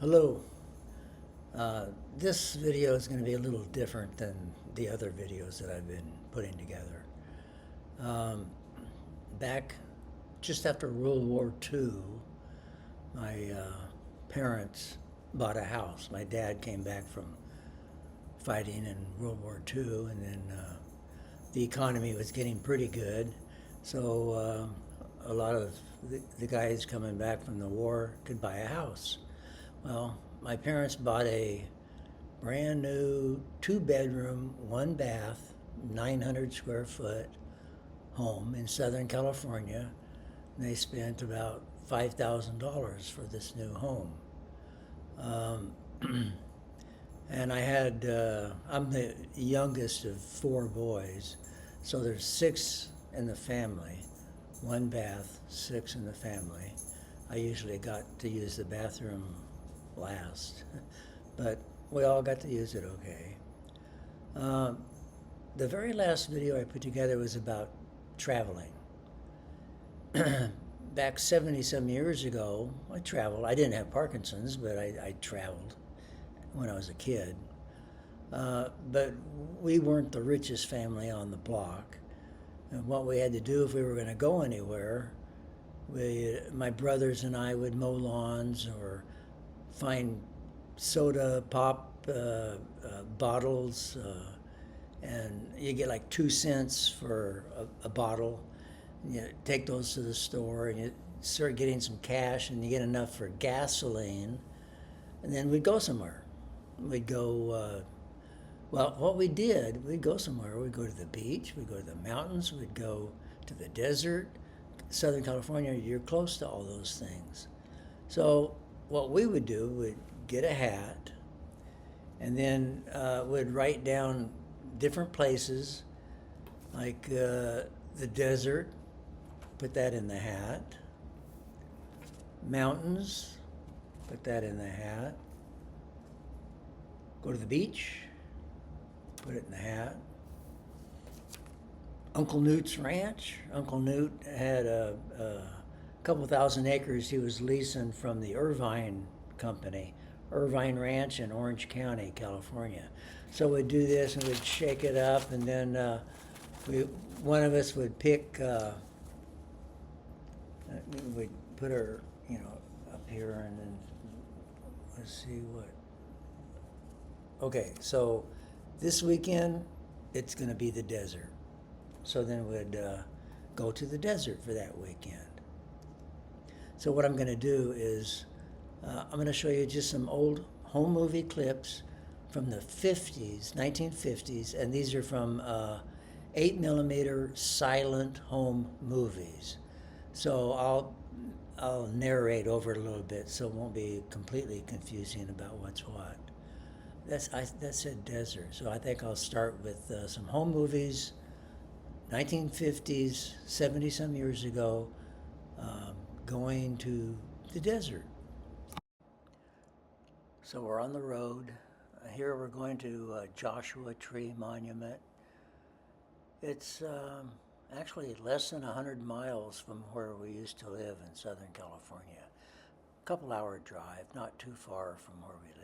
Hello. This video is going to be a little different than the other videos that I've been putting together. Um, Back just after World War II, my parents bought a house. My dad came back from fighting in World War II, and then the economy was getting pretty good. So a lot of the guys coming back from the war could buy a house. Well, my parents bought a brand new 2-bedroom, 1-bath, 900 square foot home in Southern California. And they spent about $5,000 for this new home. And I'm the youngest of 4 boys, so there's 6 in the family, 1 bath, 6 in the family. I usually got to use the bathroom last, but we all got to use it okay. The very last video I put together was about traveling. Back 70-some years ago, I traveled. I didn't have Parkinson's, but I traveled when I was a kid. But we weren't the richest family on the block. And what we had to do if we were going to go anywhere, my brothers and I would mow lawns or find soda pop bottles, and you get like 2 cents for a bottle. And you take those to the store and you start getting some cash, and you get enough for gasoline, and then we'd go somewhere. We'd go, well, what we did, we'd go somewhere. We'd go to the beach, we'd go to the mountains, we'd go to the desert. Southern California, you're close to all those things. So what we would do, we'd get a hat, and then we'd write down different places, like the desert, put that in the hat. Mountains, put that in the hat. Go to the beach, put it in the hat. Uncle Noot's ranch. Uncle Noot had a couple thousand acres he was leasing from the Irvine Company, Irvine Ranch in Orange County, California. So we'd do this and we'd shake it up, and then one of us would pick, we'd put her, up here, and then let's see what. Okay, so this weekend it's going to be the desert. So then we'd go to the desert for that weekend. So what I'm going to do is I'm going to show you just some old home movie clips from the 50s, 1950s, and these are from 8mm silent home movies. So I'll narrate over it a little bit, so it won't be completely confusing about what's what. That said desert, so I think I'll start with some home movies, 1950s, 70-some years ago, going to the desert. So we're on the road. Here we're going to Joshua Tree Monument. It's actually less than 100 miles from where we used to live in Southern California. A couple-hour drive, not too far from where we lived.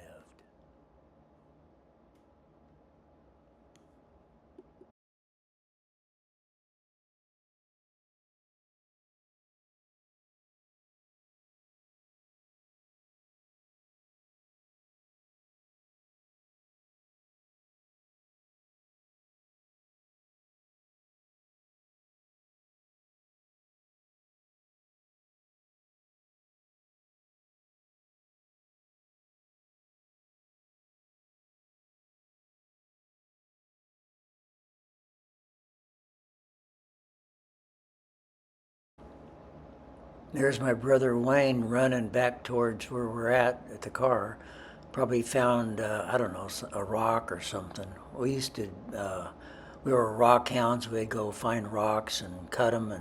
There's my brother Wayne running back towards where we're at the car. Probably found, I don't know, a rock or something. We used to, we were rock hounds. We'd go find rocks and cut them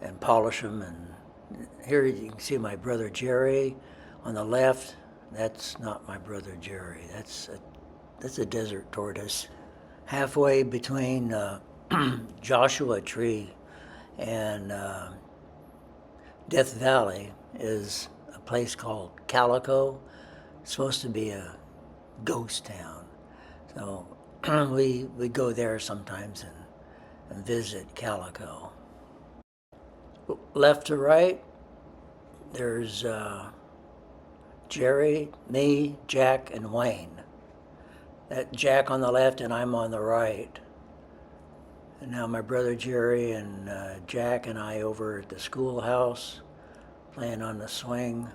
and polish them. And here you can see my brother Jerry on the left. That's not my brother Jerry. That's a desert tortoise. Halfway between Joshua Tree and Death Valley is a place called Calico. It's supposed to be a ghost town. So we go there sometimes and visit Calico. Left to right, there's Jerry, me, Jack, and Wayne. That Jack on the left and I'm on the right. And now my brother Jerry and Jack and I over at the schoolhouse playing on the swing.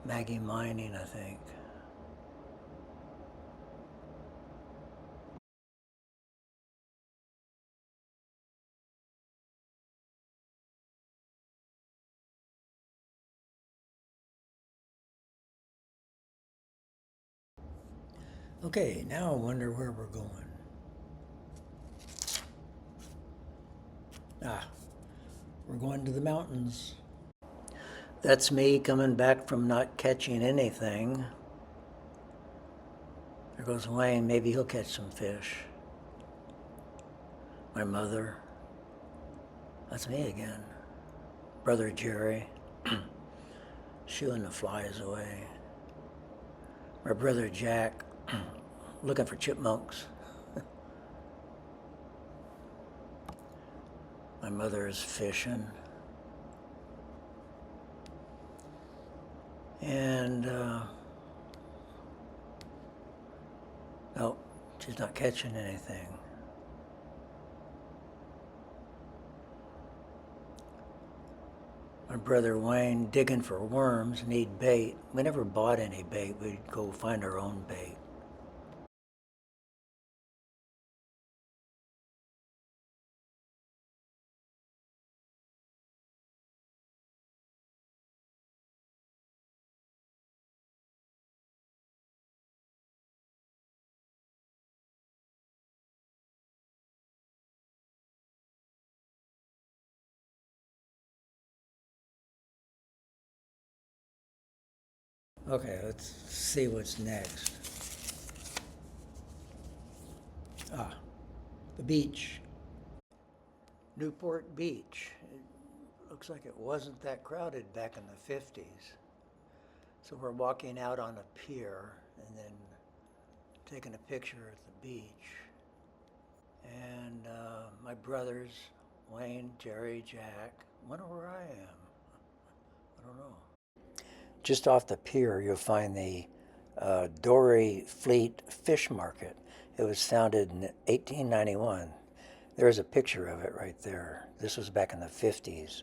Maggie mining, I think. Okay, now I wonder where we're going. Ah, we're going to the mountains. That's me coming back from not catching anything. There goes Wayne. Maybe he'll catch some fish. My mother. That's me again. Brother Jerry. Shooing the flies away. My brother Jack. Looking for chipmunks. My mother is fishing. And, no, she's not catching anything. My brother Wayne digging for worms, need bait. We never bought any bait. We'd go find our own bait. Okay, let's see what's next. Ah, the beach. Newport Beach. It looks like it wasn't that crowded back in the 50s. So we're walking out on a pier and then taking a picture at the beach. And my brothers, Wayne, Jerry, Jack, wonder where I am. I don't know. Just off the pier, you'll find the Dory Fleet Fish Market. It was founded in 1891. There's a picture of it right there. This was back in the 50s.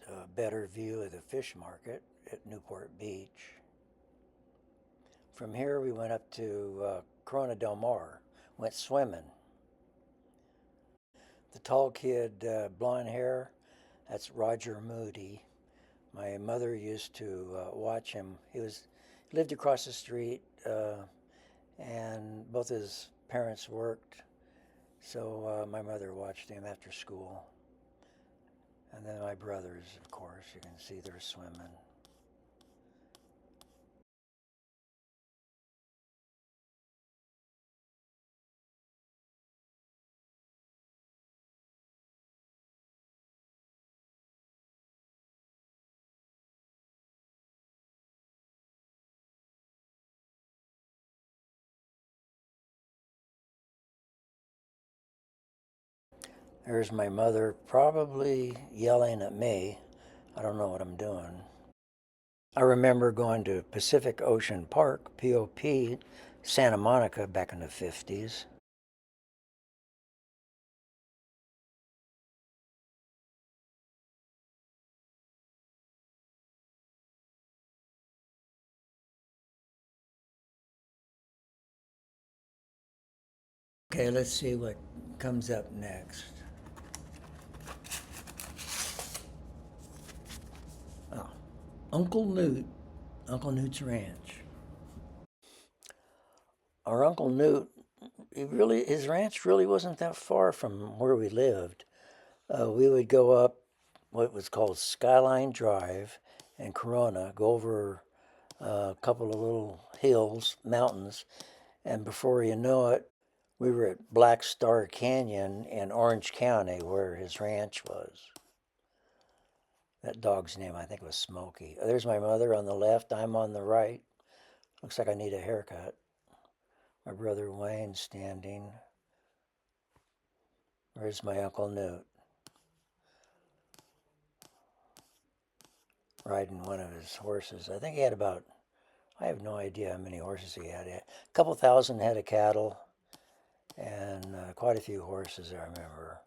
A better view of the fish market at Newport Beach. From here, we went up to Corona del Mar, went swimming. The tall kid, blonde hair, that's Roger Moody. My mother used to watch him. He lived across the street, and both his parents worked, so my mother watched him after school. And then my brothers, of course, you can see they're swimming. There's my mother probably yelling at me. I don't know what I'm doing. I remember going to Pacific Ocean Park, POP, Santa Monica back in the 50s. Okay, let's see what comes up next. Oh, Uncle Noot, Uncle Noot's Ranch. Our Uncle Noot, his ranch really wasn't that far from where we lived. We would go up what was called Skyline Drive in Corona, go over a couple of little hills, mountains, and before you know it, we were at Black Star Canyon in Orange County where his ranch was. That dog's name, I think, was Smokey. There's my mother on the left, I'm on the right. Looks like I need a haircut. My brother Wayne standing. Where's my Uncle Noot? Riding one of his horses. I think he had about, I have no idea how many horses he had. A couple thousand head of cattle and quite a few horses, I remember.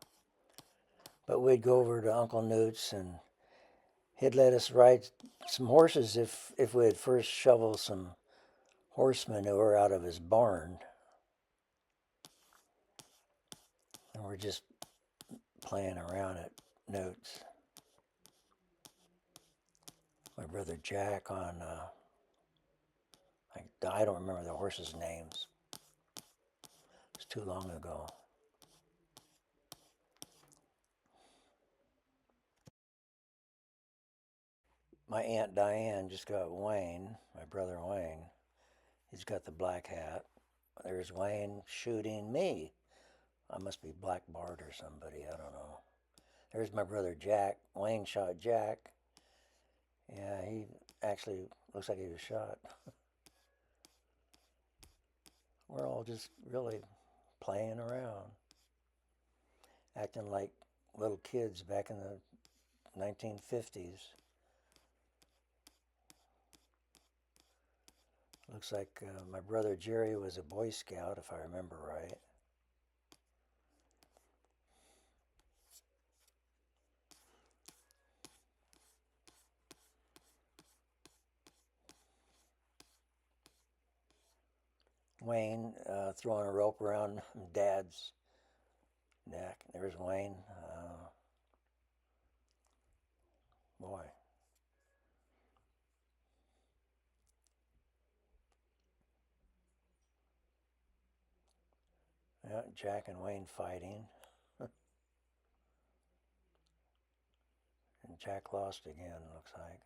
But we'd go over to Uncle Noot's and he'd let us ride some horses if we'd first shovel some horse manure out of his barn. And we're just playing around at Noot's. My brother Jack on, I don't remember the horses' names. It's too long ago. My Aunt Diane just got Wayne, my brother Wayne. He's got the black hat. There's Wayne shooting me. I must be Black Bart or somebody, I don't know. There's my brother Jack. Wayne shot Jack. Yeah, he actually looks like he was shot. We're all just really playing around, acting like little kids back in the 1950s. Looks like my brother Jerry was a Boy Scout, if I remember right. Wayne throwing a rope around Dad's neck. There's Wayne. Boy. Yeah, Jack and Wayne fighting. And Jack lost again, looks like.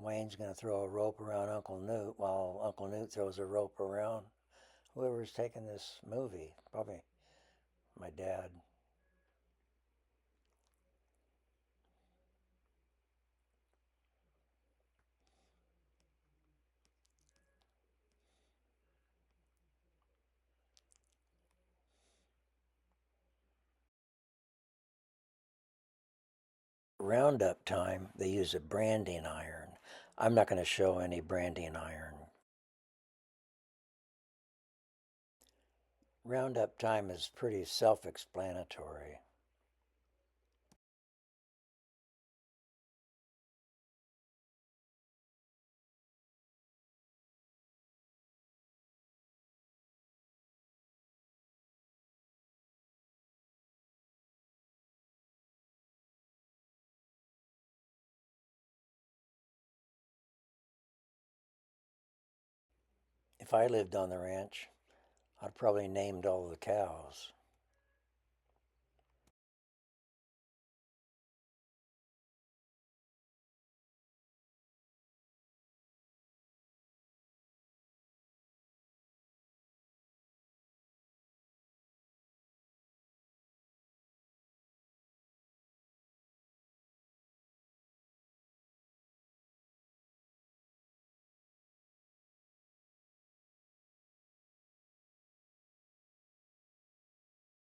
Wayne's going to throw a rope around Uncle Noot while Uncle Noot throws a rope around whoever's taking this movie. Probably my dad. Roundup time, they use a branding iron. I'm not going to show any branding iron. Roundup time is pretty self-explanatory. If I lived on the ranch, I'd probably named all the cows.